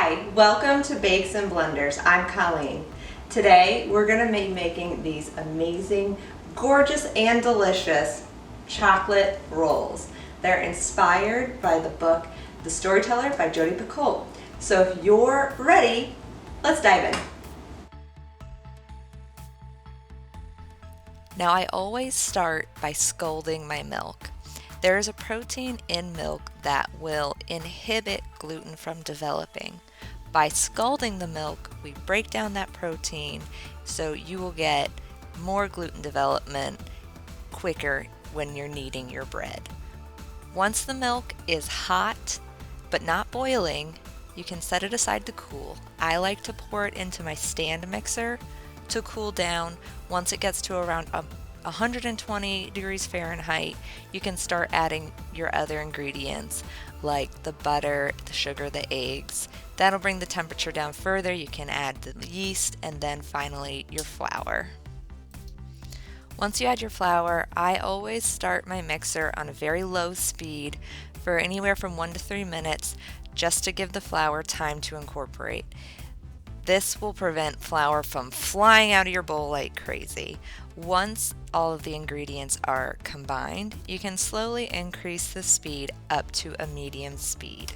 Hi, welcome to Bakes and Blenders. I'm Colleen. Today we're going to be making these amazing, gorgeous, and delicious chocolate rolls. They're inspired by the book The Storyteller by Jodi Picoult. So if you're ready, let's dive in. Now I always start by scalding my milk. There is a protein in milk that will inhibit gluten from developing. By scalding the milk, we break down that protein so you will get more gluten development quicker when you're kneading your bread. Once the milk is hot but not boiling, you can set it aside to cool. I like to pour it into my stand mixer to cool down. Once it gets to around 120 degrees Fahrenheit, you can start adding your other ingredients like the butter, the sugar, the eggs. That'll bring the temperature down further. You can add the yeast and then finally your flour. Once you add your flour, I always start my mixer on a very low speed for anywhere from 1 to 3 minutes just to give the flour time to incorporate. This will prevent flour from flying out of your bowl like crazy. Once all of the ingredients are combined, you can slowly increase the speed up to a medium speed.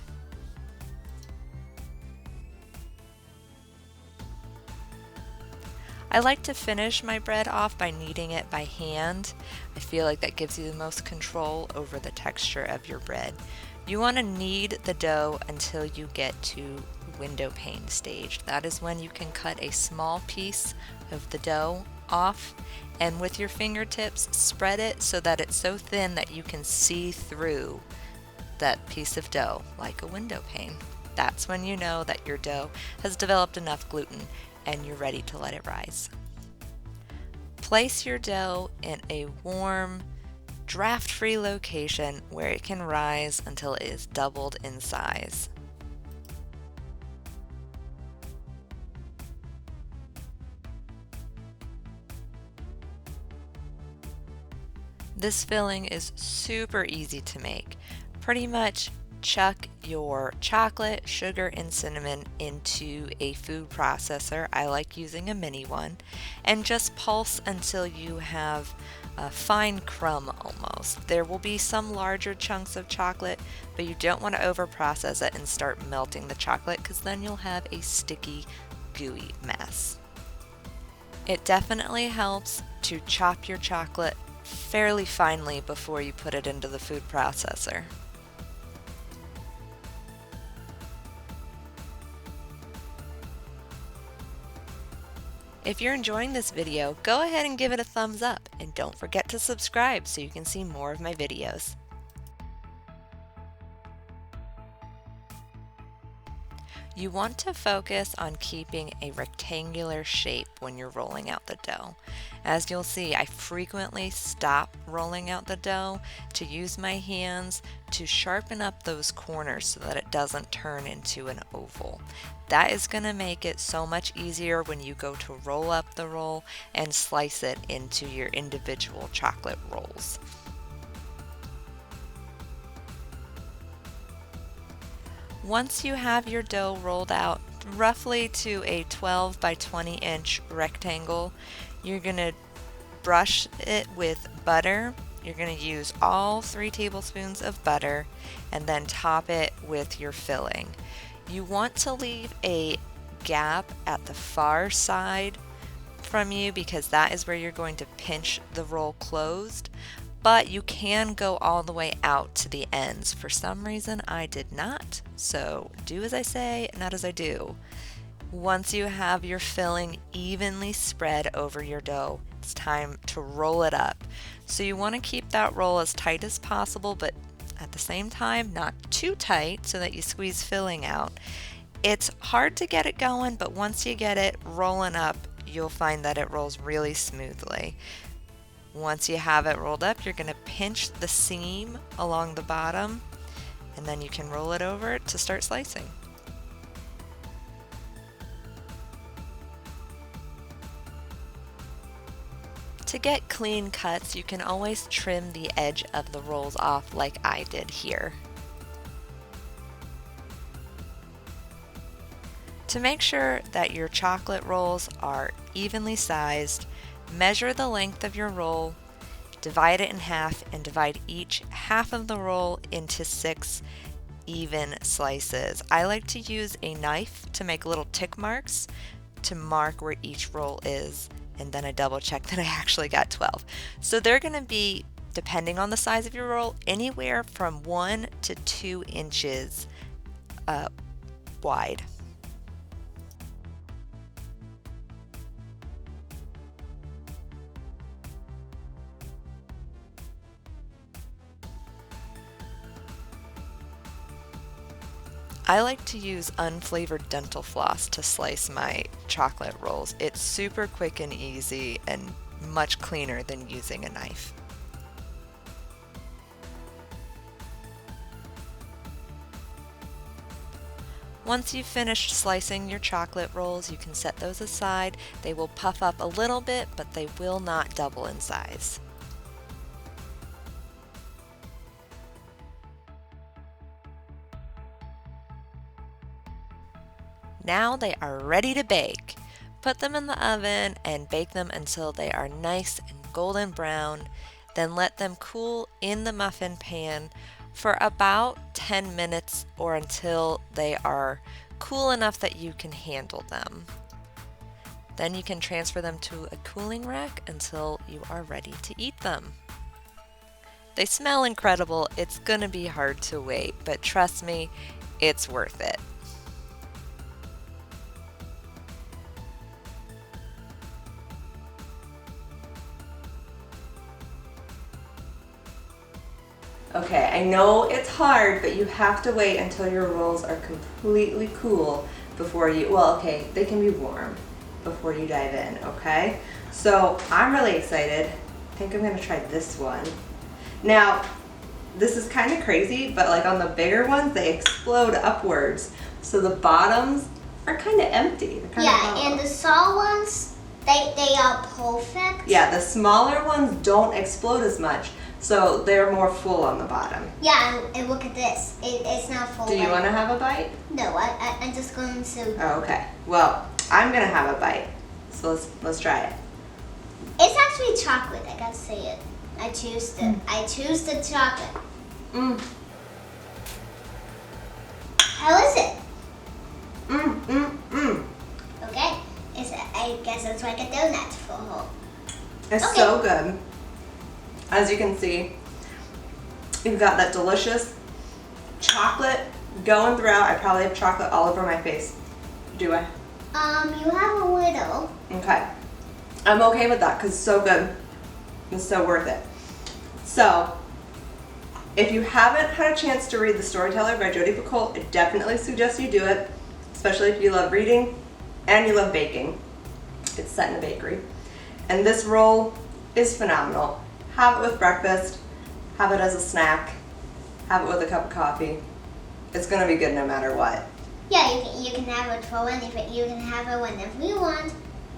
I like to finish my bread off by kneading it by hand. I feel like that gives you the most control over the texture of your bread. You want to knead the dough until you get to window pane stage. That is when you can cut a small piece of the dough off and with your fingertips spread it so that it's so thin that you can see through that piece of dough like a window pane. That's when you know that your dough has developed enough gluten and you're ready to let it rise. Place your dough in a warm, draft-free location where it can rise until it is doubled in size. This filling is super easy to make. Pretty much chuck your chocolate, sugar, and cinnamon into a food processor. I like using a mini one, and just pulse until you have a fine crumb almost. There will be some larger chunks of chocolate, but you don't want to over process it and start melting the chocolate because then you'll have a sticky, gooey mess. It definitely helps to chop your chocolate fairly finely before you put it into the food processor. If you're enjoying this video, go ahead and give it a thumbs up and don't forget to subscribe so you can see more of my videos. You want to focus on keeping a rectangular shape when you're rolling out the dough. As you'll see, I frequently stop rolling out the dough to use my hands to sharpen up those corners so that it doesn't turn into an oval. That is going to make it so much easier when you go to roll up the roll and slice it into your individual chocolate rolls. Once you have your dough rolled out roughly to a 12 by 20 inch rectangle, you're going to brush it with butter. You're going to use all 3 tablespoons of butter and then top it with your filling. You want to leave a gap at the far side from you because that is where you're going to pinch the roll closed. But you can go all the way out to the ends. For some reason, I did not. So do as I say, not as I do. Once you have your filling evenly spread over your dough, it's time to roll it up. So you want to keep that roll as tight as possible, but at the same time, not too tight so that you squeeze filling out. It's hard to get it going, but once you get it rolling up, you'll find that it rolls really smoothly. Once you have it rolled up, you're going to pinch the seam along the bottom, and then you can roll it over to start slicing. To get clean cuts, you can always trim the edge of the rolls off like I did here. To make sure that your chocolate rolls are evenly sized, measure the length of your roll, divide it in half, and divide each half of the roll into 6 even slices. I like to use a knife to make little tick marks to mark where each roll is, and then I double check that I actually got 12. So they're going to be, depending on the size of your roll, anywhere from 1 to 2 inches wide. I like to use unflavored dental floss to slice my chocolate rolls. It's super quick and easy and much cleaner than using a knife. Once you've finished slicing your chocolate rolls, you can set those aside. They will puff up a little bit, but they will not double in size. Now they are ready to bake. Put them in the oven and bake them until they are nice and golden brown. Then let them cool in the muffin pan for about 10 minutes or until they are cool enough that you can handle them. Then you can transfer them to a cooling rack until you are ready to eat them. They smell incredible. It's gonna be hard to wait, but trust me, it's worth it. Okay, I know it's hard, but you have to wait until your rolls are completely cool before you, well, okay, they can be warm before you dive in, okay? So I'm really excited. I think I'm gonna try this one. Now, this is kind of crazy, but like on the bigger ones, they explode upwards. So the bottoms are kind of empty. Yeah, and the small ones, they are perfect. Yeah, the smaller ones don't explode as much. So they're more full on the bottom. Yeah, and look at this. It's not full. Do you want to have a bite? No, I'm just going to. Oh, okay. Well, I'm gonna have a bite. So let's try it. It's actually chocolate. I gotta say it. I choose the. I choose the chocolate. Mmm. How is it? Mmm. Okay. I guess it's like a donut for her. It's Okay. so good. As you can see, you've got that delicious chocolate going throughout. I probably have chocolate all over my face. Do I? You have a little. Okay. I'm okay with that because it's so good. It's so worth it. So, if you haven't had a chance to read The Storyteller by Jodi Picoult, I definitely suggest you do it, especially if you love reading and you love baking. It's set in a bakery. And this roll is phenomenal. Have it with breakfast, have it as a snack, have it with a cup of coffee. It's gonna be good no matter what. Yeah, you can have it for anything. You can have it whenever you want,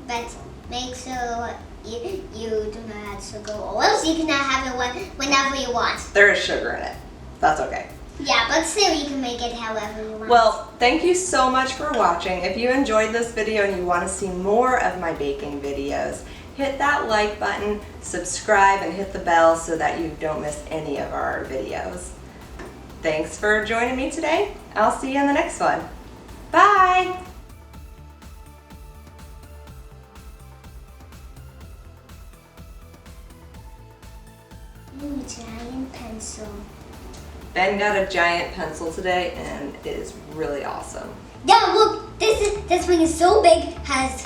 but make sure you do not add sugar, or else you cannot have it whenever you want. There is sugar in it. That's okay. Yeah, but still you can make it however you want. Well, thank you so much for watching. If you enjoyed this video and you want to see more of my baking videos, hit that like button, subscribe, and hit the bell so that you don't miss any of our videos. Thanks for joining me today. I'll see you in the next one. Bye! Ooh, giant pencil. Ben got a giant pencil today and it is really awesome. Yeah, look, this thing is so big, has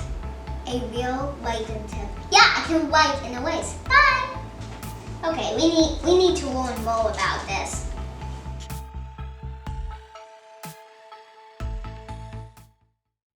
a real writing tip. Yeah, I can write in a ways. Bye. Okay, we need to learn more about this.